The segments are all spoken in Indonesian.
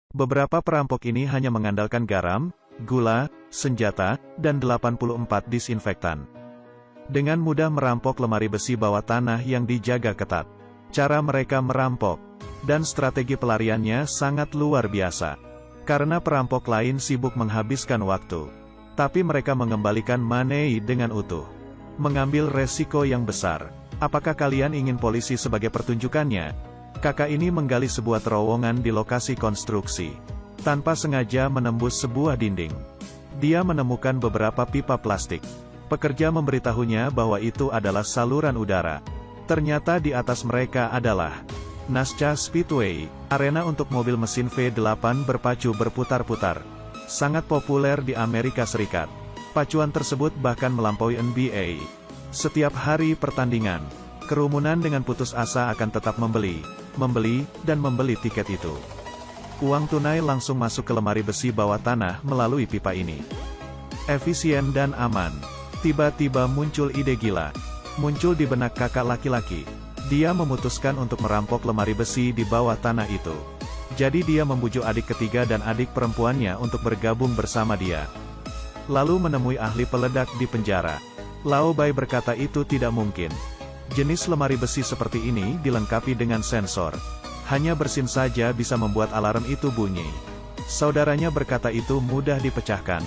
Beberapa perampok ini hanya mengandalkan garam, gula, senjata, dan 84 disinfektan. Dengan mudah merampok lemari besi bawah tanah yang dijaga ketat. Cara mereka merampok dan strategi pelariannya sangat luar biasa. Karena perampok lain sibuk menghabiskan waktu, tapi mereka mengembalikan money dengan utuh. Mengambil resiko yang besar. Apakah kalian ingin polisi sebagai pertunjukannya? Kakak ini menggali sebuah terowongan di lokasi konstruksi. Tanpa sengaja menembus sebuah dinding. Dia menemukan beberapa pipa plastik. Pekerja memberitahunya bahwa itu adalah saluran udara. Ternyata di atas mereka adalah NASCAR Speedway, arena untuk mobil mesin V8 berpacu berputar-putar. Sangat populer di Amerika Serikat. Pacuan tersebut bahkan melampaui NBA. Setiap hari pertandingan, kerumunan dengan putus asa akan tetap membeli, dan membeli tiket itu. Uang tunai langsung masuk ke lemari besi bawah tanah melalui pipa ini. Efisien dan aman. Tiba-tiba muncul ide gila. Muncul di benak kakak laki-laki. Dia memutuskan untuk merampok lemari besi di bawah tanah itu. Jadi dia membujuk adik ketiga dan adik perempuannya untuk bergabung bersama dia. Lalu menemui ahli peledak di penjara. Lao Bai berkata itu tidak mungkin. Jenis lemari besi seperti ini dilengkapi dengan sensor. Hanya bersin saja bisa membuat alarm itu bunyi. Saudaranya berkata itu mudah dipecahkan.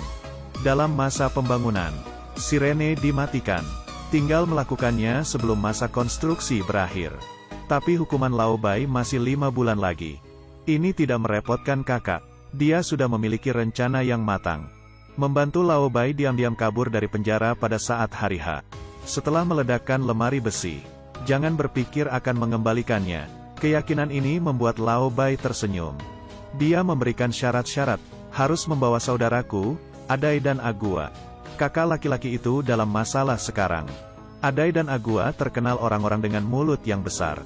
Dalam masa pembangunan, sirene dimatikan. Tinggal melakukannya sebelum masa konstruksi berakhir. Tapi hukuman Lao Bai masih 5 bulan lagi. Ini tidak merepotkan kakak. Dia sudah memiliki rencana yang matang. Membantu Lao Bai diam-diam kabur dari penjara pada saat hari H. Setelah meledakkan lemari besi, jangan berpikir akan mengembalikannya. Keyakinan ini membuat Lao Bai tersenyum. Dia memberikan syarat-syarat, harus membawa saudaraku, Adai dan Agua. Kakak laki-laki itu dalam masalah sekarang. Adai dan Agua terkenal orang-orang dengan mulut yang besar.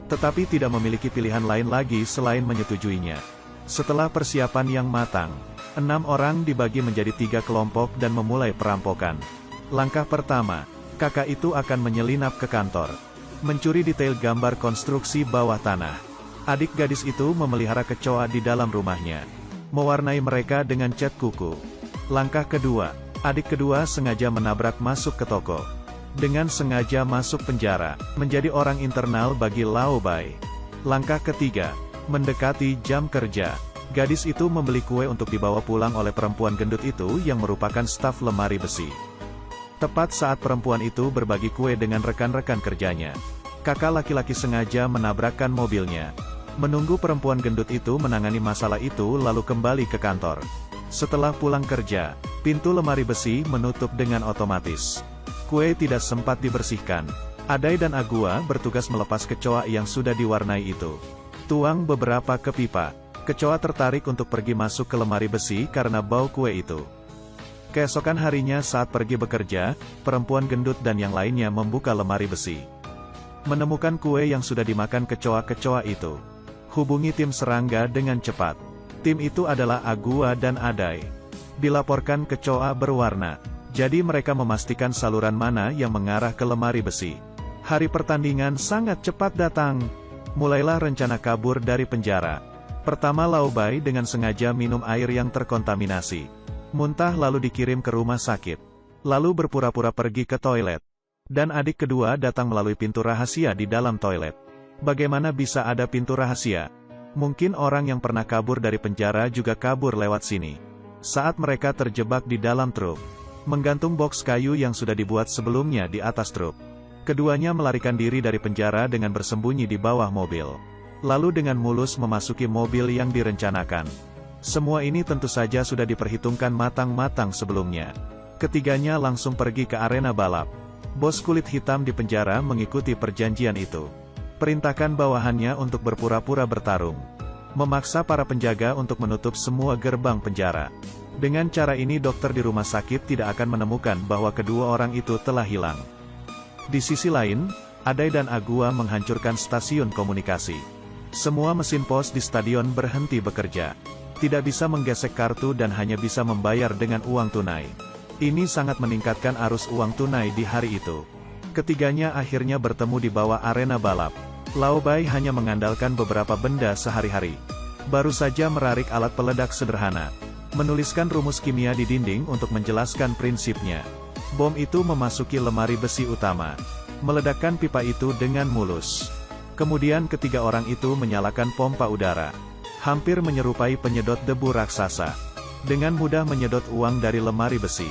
Tetapi tidak memiliki pilihan lain lagi selain menyetujuinya. Setelah persiapan yang matang, 6 orang dibagi menjadi 3 kelompok dan memulai perampokan. Langkah pertama, kakak itu akan menyelinap ke kantor. Mencuri detail gambar konstruksi bawah tanah. Adik gadis itu memelihara kecoa di dalam rumahnya. Mewarnai mereka dengan cat kuku. Langkah kedua, adik kedua sengaja menabrak masuk ke toko. Dengan sengaja masuk penjara, menjadi orang internal bagi Lao Bai. Langkah ketiga, mendekati jam kerja. Gadis itu membeli kue untuk dibawa pulang oleh perempuan gendut itu yang merupakan staf lemari besi. Tepat saat perempuan itu berbagi kue dengan rekan-rekan kerjanya, kakak laki-laki sengaja menabrakkan mobilnya. Menunggu perempuan gendut itu menangani masalah itu lalu kembali ke kantor. Setelah pulang kerja, pintu lemari besi menutup dengan otomatis. Kue tidak sempat dibersihkan. Adai dan Agua bertugas melepas kecoa yang sudah diwarnai itu. Tuang beberapa ke pipa. Kecoa tertarik untuk pergi masuk ke lemari besi karena bau kue itu. Keesokan harinya saat pergi bekerja, perempuan gendut dan yang lainnya membuka lemari besi. Menemukan kue yang sudah dimakan kecoa-kecoa itu. Hubungi tim serangga dengan cepat. Tim itu adalah Agua dan Adai. Dilaporkan kecoa berwarna. Jadi mereka memastikan saluran mana yang mengarah ke lemari besi. Hari pertandingan sangat cepat datang. Mulailah rencana kabur dari penjara. Pertama Lao Bai dengan sengaja minum air yang terkontaminasi. Muntah lalu dikirim ke rumah sakit. Lalu berpura-pura pergi ke toilet. Dan adik kedua datang melalui pintu rahasia di dalam toilet. Bagaimana bisa ada pintu rahasia? Mungkin orang yang pernah kabur dari penjara juga kabur lewat sini. Saat mereka terjebak di dalam truk, menggantung boks kayu yang sudah dibuat sebelumnya di atas truk. Keduanya melarikan diri dari penjara dengan bersembunyi di bawah mobil. Lalu dengan mulus memasuki mobil yang direncanakan. Semua ini tentu saja sudah diperhitungkan matang-matang sebelumnya. Ketiganya langsung pergi ke arena balap. Bos kulit hitam di penjara mengikuti perjanjian itu. Perintahkan bawahannya untuk berpura-pura bertarung. Memaksa para penjaga untuk menutup semua gerbang penjara. Dengan cara ini dokter di rumah sakit tidak akan menemukan bahwa kedua orang itu telah hilang. Di sisi lain, Adai dan Agua menghancurkan stasiun komunikasi. Semua mesin pos di stadion berhenti bekerja. Tidak bisa menggesek kartu dan hanya bisa membayar dengan uang tunai. Ini sangat meningkatkan arus uang tunai di hari itu. Ketiganya akhirnya bertemu di bawah arena balap. Lao Bai hanya mengandalkan beberapa benda sehari-hari. Baru saja merarik alat peledak sederhana. Menuliskan rumus kimia di dinding untuk menjelaskan prinsipnya. Bom itu memasuki lemari besi utama. Meledakkan pipa itu dengan mulus. Kemudian ketiga orang itu menyalakan pompa udara. Hampir menyerupai penyedot debu raksasa. Dengan mudah menyedot uang dari lemari besi.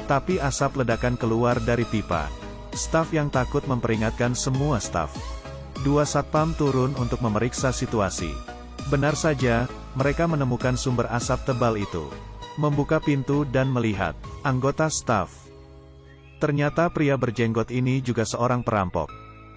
Tapi asap ledakan keluar dari pipa. Staf yang takut memperingatkan semua staf. 2 satpam turun untuk memeriksa situasi. Benar saja, mereka menemukan sumber asap tebal itu. Membuka pintu dan melihat anggota staf. Ternyata pria berjenggot ini juga seorang perampok.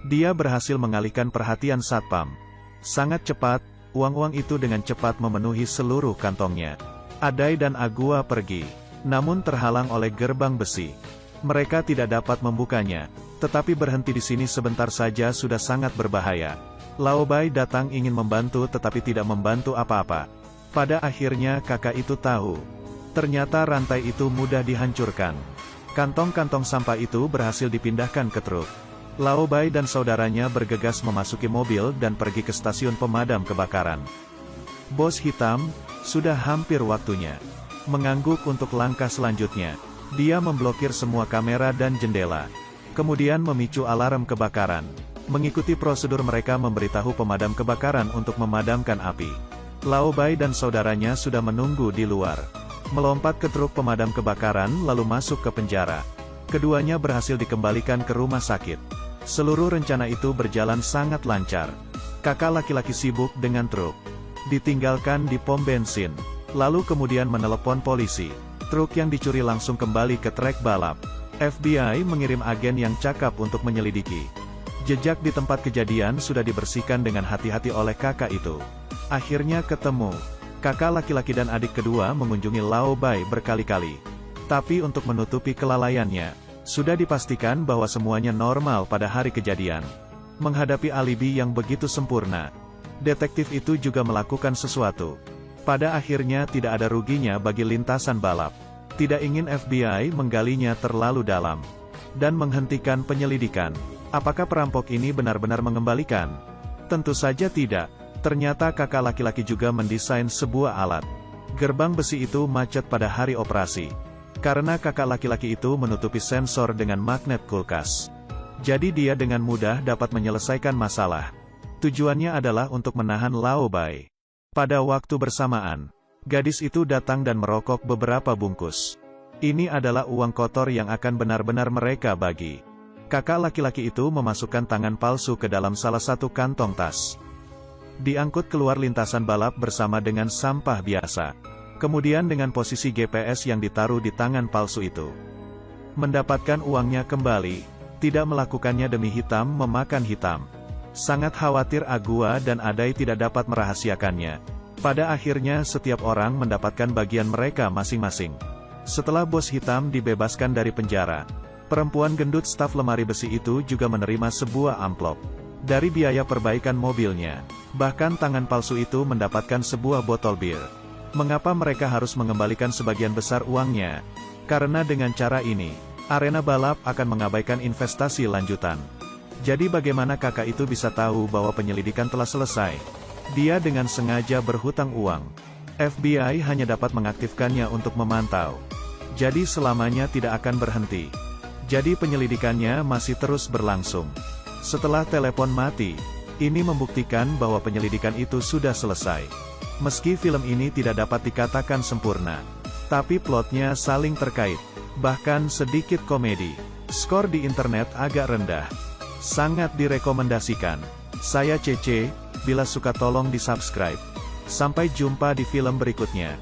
Dia berhasil mengalihkan perhatian satpam. Sangat cepat, uang-uang itu dengan cepat memenuhi seluruh kantongnya. Adai dan Agua pergi, namun terhalang oleh gerbang besi. Mereka tidak dapat membukanya, tetapi berhenti di sini sebentar saja sudah sangat berbahaya. Laobai datang ingin membantu tetapi tidak membantu apa-apa. Pada akhirnya kakak itu tahu. Ternyata rantai itu mudah dihancurkan. Kantong-kantong sampah itu berhasil dipindahkan ke truk. Laobai dan saudaranya bergegas memasuki mobil dan pergi ke stasiun pemadam kebakaran. Bos hitam, sudah hampir waktunya. Mengangguk untuk langkah selanjutnya. Dia memblokir semua kamera dan jendela. Kemudian memicu alarm kebakaran. Mengikuti prosedur mereka memberitahu pemadam kebakaran untuk memadamkan api. Laobai dan saudaranya sudah menunggu di luar. Melompat ke truk pemadam kebakaran lalu masuk ke penjara. Keduanya berhasil dikembalikan ke rumah sakit. Seluruh rencana itu berjalan sangat lancar. Kakak laki-laki sibuk dengan truk. Ditinggalkan di pom bensin. Lalu kemudian menelepon polisi. Truk yang dicuri langsung kembali ke trek balap. FBI mengirim agen yang cakap untuk menyelidiki. Jejak di tempat kejadian sudah dibersihkan dengan hati-hati oleh kakak itu. Akhirnya ketemu. Kakak laki-laki dan adik kedua mengunjungi Laobai berkali-kali. Tapi untuk menutupi kelalaiannya, sudah dipastikan bahwa semuanya normal pada hari kejadian. Menghadapi alibi yang begitu sempurna, detektif itu juga melakukan sesuatu. Pada akhirnya tidak ada ruginya bagi lintasan balap. Tidak ingin FBI menggalinya terlalu dalam. Dan menghentikan penyelidikan. Apakah perampok ini benar-benar mengembalikan? Tentu saja tidak. Ternyata kakak laki-laki juga mendesain sebuah alat. Gerbang besi itu macet pada hari operasi. Karena kakak laki-laki itu menutupi sensor dengan magnet kulkas. Jadi dia dengan mudah dapat menyelesaikan masalah. Tujuannya adalah untuk menahan Laobai. Pada waktu bersamaan, gadis itu datang dan merokok beberapa bungkus. Ini adalah uang kotor yang akan benar-benar mereka bagi. Kakak laki-laki itu memasukkan tangan palsu ke dalam salah satu kantong tas. Diangkut keluar lintasan balap bersama dengan sampah biasa. Kemudian dengan posisi GPS yang ditaruh di tangan palsu itu. Mendapatkan uangnya kembali, tidak melakukannya demi hitam memakan hitam. Sangat khawatir Agua dan Adai tidak dapat merahasiakannya. Pada akhirnya setiap orang mendapatkan bagian mereka masing-masing. Setelah bos hitam dibebaskan dari penjara, perempuan gendut staf lemari besi itu juga menerima sebuah amplop. Dari biaya perbaikan mobilnya. Bahkan tangan palsu itu mendapatkan sebuah botol bir. Mengapa mereka harus mengembalikan sebagian besar uangnya? Karena dengan cara ini, arena balap akan mengabaikan investasi lanjutan. Jadi bagaimana kakak itu bisa tahu bahwa penyelidikan telah selesai? Dia dengan sengaja berhutang uang. FBI hanya dapat mengaktifkannya untuk memantau. Jadi selamanya tidak akan berhenti. Jadi penyelidikannya masih terus berlangsung. Setelah telepon mati, ini membuktikan bahwa penyelidikan itu sudah selesai. Meski film ini tidak dapat dikatakan sempurna, tapi plotnya saling terkait, bahkan sedikit komedi. Skor di internet agak rendah. Sangat direkomendasikan. Saya Cece, bila suka tolong di subscribe. Sampai jumpa di film berikutnya.